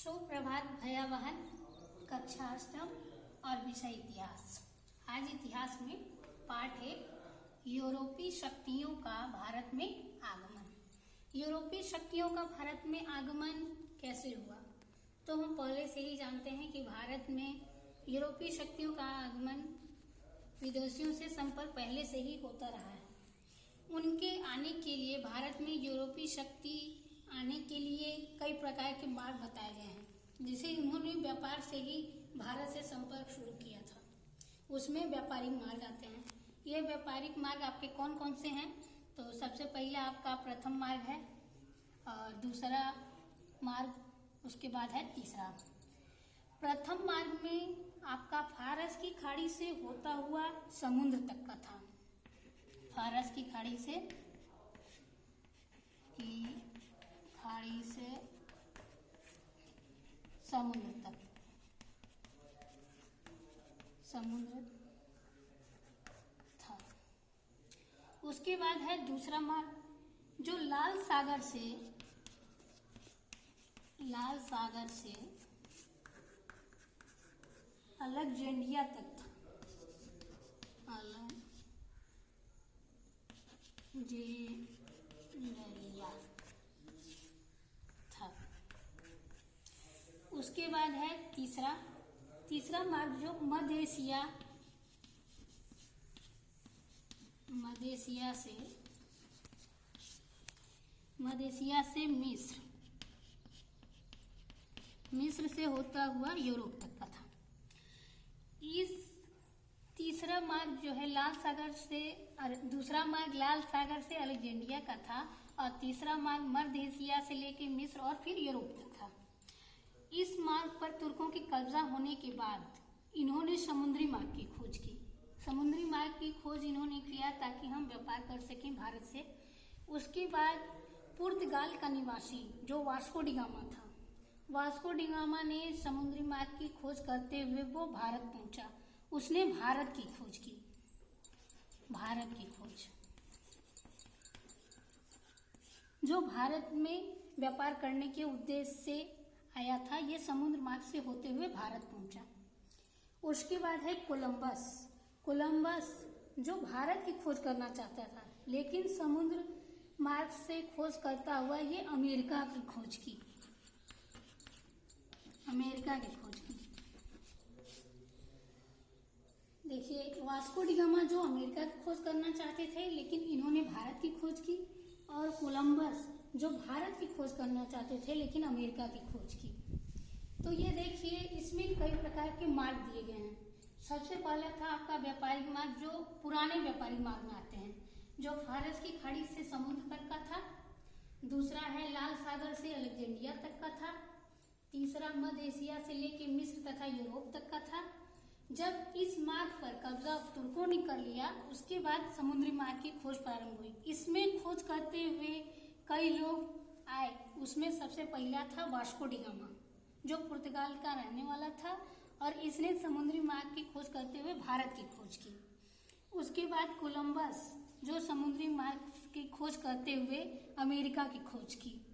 सुप्रभात भैया बहन। कक्षा अष्टम और विषय इतिहास। आज इतिहास में पाठ है यूरोपीय शक्तियों का भारत में आगमन। यूरोपीय शक्तियों का भारत में आगमन कैसे हुआ? तो हम पहले से ही जानते हैं कि भारत में यूरोपीय शक्तियों का आगमन विदेशियों से संपर्क पहले से ही होता रहा है। उनके आने के लिए भारत में यूरोपीय शक्ति आने के लिए कई प्रकार के मार्ग बताए गए हैं, जिसे उन्होंने व्यापार से ही भारत से संपर्क शुरू किया था। उसमें व्यापारिक मार्ग आते हैं। ये व्यापारिक मार्ग आपके कौन कौन से हैं? तो सबसे पहले आपका प्रथम मार्ग है और दूसरा मार्ग, उसके बाद है तीसरा। प्रथम मार्ग में आपका फारस की खाड़ी से होता हुआ समुद्र तक का था। फारस की खाड़ी से समुद्र तक, समुद्र था। उसके बाद है दूसरा मार्ग, जो लाल सागर से अलेक्जेंड्रिया तक था। अलेक्जेंड्रिया था। उसके बाद है तीसरा मार्ग, जो मध्य एशिया से मिस्र से होता हुआ यूरोप तक का था। इस तीसरा मार्ग जो है दूसरा मार्ग लाल सागर से अलेक्जेंड्रिया का था और तीसरा मार्ग मध्य एशिया से लेकर मिस्र और फिर यूरोप तक था। इस मार्ग पर तुर्कों की कब्जा होने के बाद इन्होंने समुद्री मार्ग की खोज की। समुद्री मार्ग की खोज इन्होंने किया ताकि हम व्यापार कर सकें भारत से। उसके बाद पुर्तगाल का निवासी जो वास्को डी गामा था, वास्को डी गामा ने समुद्री मार्ग की खोज करते हुए वो भारत पहुंचा। उसने भारत की खोज की। जो भारत में व्यापार करने के उद्देश्य से आया था, ये समुद्र मार्ग से होते हुए भारत पहुंचा। उसके बाद है कोलंबस जो भारत की खोज करना चाहता था, लेकिन समुद्र मार्ग से खोज करता हुआ ये अमेरिका की खोज की। देखिए, वास्को डी गामा जो अमेरिका की खोज करना चाहते थे, लेकिन इन्होंने भारत की खोज की, और कोलंबस जो भारत की खोज करना चाहते थे लेकिन अमेरिका की खोज की। तो ये देखिए, इसमें कई प्रकार के मार्ग दिए गए हैं। सबसे पहला था आपका व्यापारिक मार्ग, जो पुराने व्यापारिक मार्ग में आते हैं, जो फारस की खाड़ी से समुद्र तक का था। दूसरा है लाल सागर से अलेक्जेंड्रिया तक का था। तीसरा मध्य एशिया से लेकर मिस्र तथा यूरोप तक का था। जब इस मार्ग पर कब्जा तुर्कों ने कर लिया, उसके बाद समुद्री मार्ग की खोज प्रारंभ हुई। इसमें खोज करते हुए कई लोग आए। उसमें सबसे पहला था वास्को डी गामा, जो पुर्तगाल का रहने वाला था, और इसने समुद्री मार्ग की खोज करते हुए भारत की खोज की। उसके बाद कोलंबस जो समुद्री मार्ग की खोज करते हुए अमेरिका की खोज की।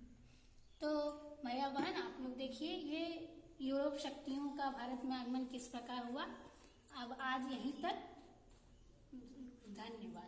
तो भैया बहन, आप लोग देखिए, ये यूरोप शक्तियों का भारत में आगमन किस प्रकार हुआ। अब आज यहीं तक, धन्यवाद।